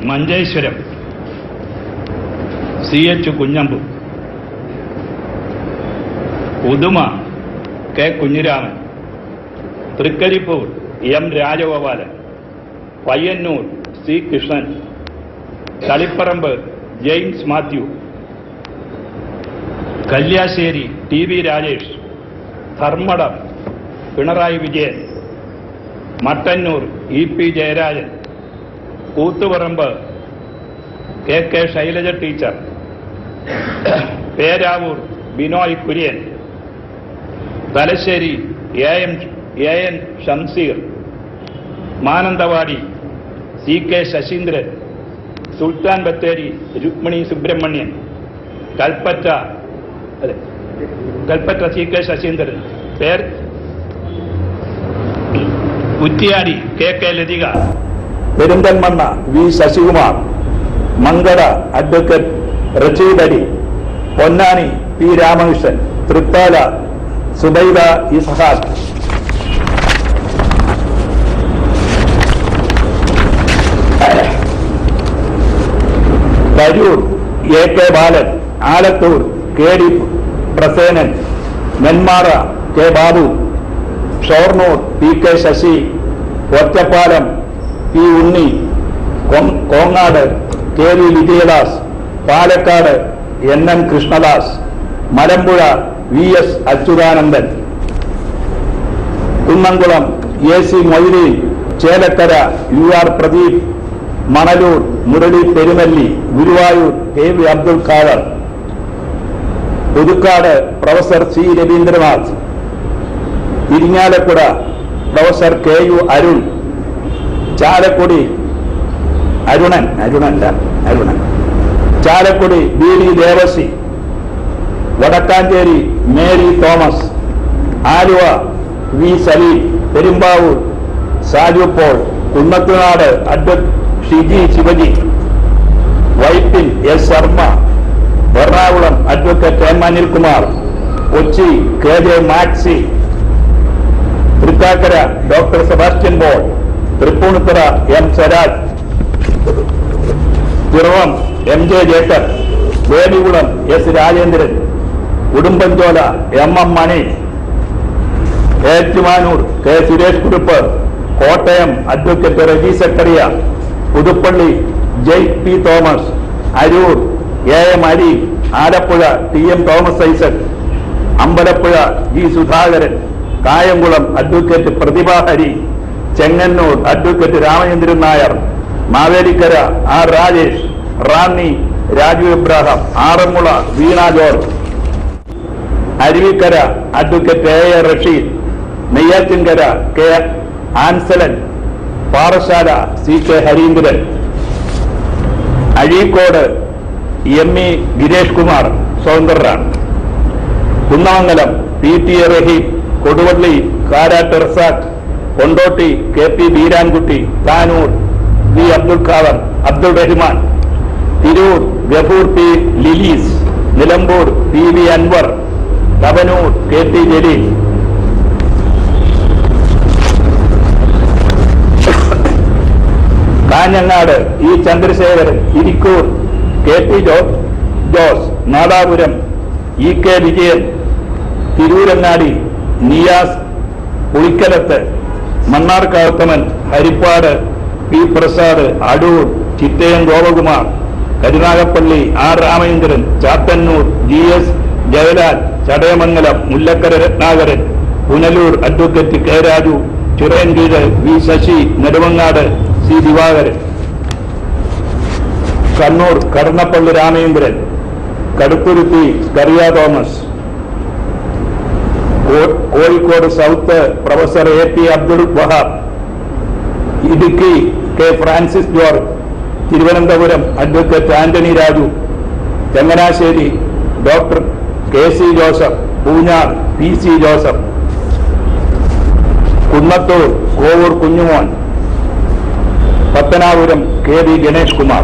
Manjeshwaram CH Kunhambu, Uduma K Kunhiraman, Thrikaripur M Rajagopalan, Payyannur C Krishnan, Taliparamba James Mathew, Kalliasseri TV Rajesh, Dharmadam Pinarayi Vijayan, Mattannur EP Jayarajan, Koothuparamba KK Shailaja teacher, Peravoor Binoy Kurian, Thalassery AN Shamseer, Mananthavady CK Saseendran, Sultan Bathery Rukmini Subramanian, Kalpetta CK Saseendran, Kuttiadi KK Lathika, Perinthalmanna V Sasikumar, Mankada advocate Rasheed Ali, Ponnani P Ramakrishnan, Thrithala Zubaida Ishaq, Tarur AK Balan, Alathur KD Prasenan, Nenmara K Babu, Shoranur PK Sasi, Ottapalam P Unni, Kongad KV Vijayadas, Palakkad NN Krishnadas, Malampuzha VS Achuthanandan, Kunnamkulam AC Moideen, Chelakkara UR Pradeep, Manalur Murali Perumalli, Guruvayur KV Abdul Khader, Puthukkad professor C Raveendranath, Irinjalakuda professor KU Arun, Chalakudy Arunan Chalakudy BD Devassy, Vadakkanchery Mary Thomas, Aluva V Saleem, Perumbavoor Saju Paul, Kunnathunad advocate Shiji Sivaji, Vypin S Sharma, Ernakulam advocate M Anilkumar, Kochi KJ Maxi, Thrikkakara doctor Sebastian Paul, Thripunithura M Swaraj, Piravom MJ Jacob, Velikulam S Rajendran, Udumbanchola MM Mani, Ettumanoor K Suresh Kurup, Kottayam advocate Reji Zachariah, Puthuppally J P Thomas, Aroor AM Ari, Alappuzha TM Thomas Isaac, Ambalappuzha G Sudhakaran, Kayamkulam advocate Prathibha Hari, Chengannur advocate Ramachandran Nair, Mavelikkara R Rajesh, Ranni Raju Abraham, Aranmula Veena George, Aruvikkara advocate A Rasheed, Neyyattinkara K Ansalan, Parassala CK Hareendran, Azhikode ME Gireesh Kumar സ്വതന്ത്രരാണ്. Kunnamangalam PT Raheem, Koduvally Karat Razak, Kondotty KP Beerankutty, Tanur V Abdul Khader Abdul Rahman, Tirur Gafoor P Lilees, Nilambur PV Anvar, Thavanur KT Jaleel, Kanhangad E Chandrasekharan, Irikkur KP Jose, Nadapuram EK Vijayan, Tirurangadi Niyas, Pulikkalath മണ്ണാർക്കാത്തമൻ, Haripad P Prasad, Adoor Chittayam Gopakumar, Karunagappally R Ramachandran, Chathannoor GS Jayalal, Chadayamangalam Mullakkara Ratnakaran, Punalur advocate K Raju, Chirayinkeezhu V Sasi, Nedumangad C Divakaran, Kannur Kadannappally Ramendran, Kaduthuruthy Scaria Thomas, Kozhikode south professor AP Abdul Wahab, Idukki K Francis George, Thiruvananthapuram advocate Antony Raju, Changanassery doctor KC Joseph, Poonjar PC Joseph, Kunnathur Kovoor Kunjumon, Pathanapuram KV Ganesh Kumar.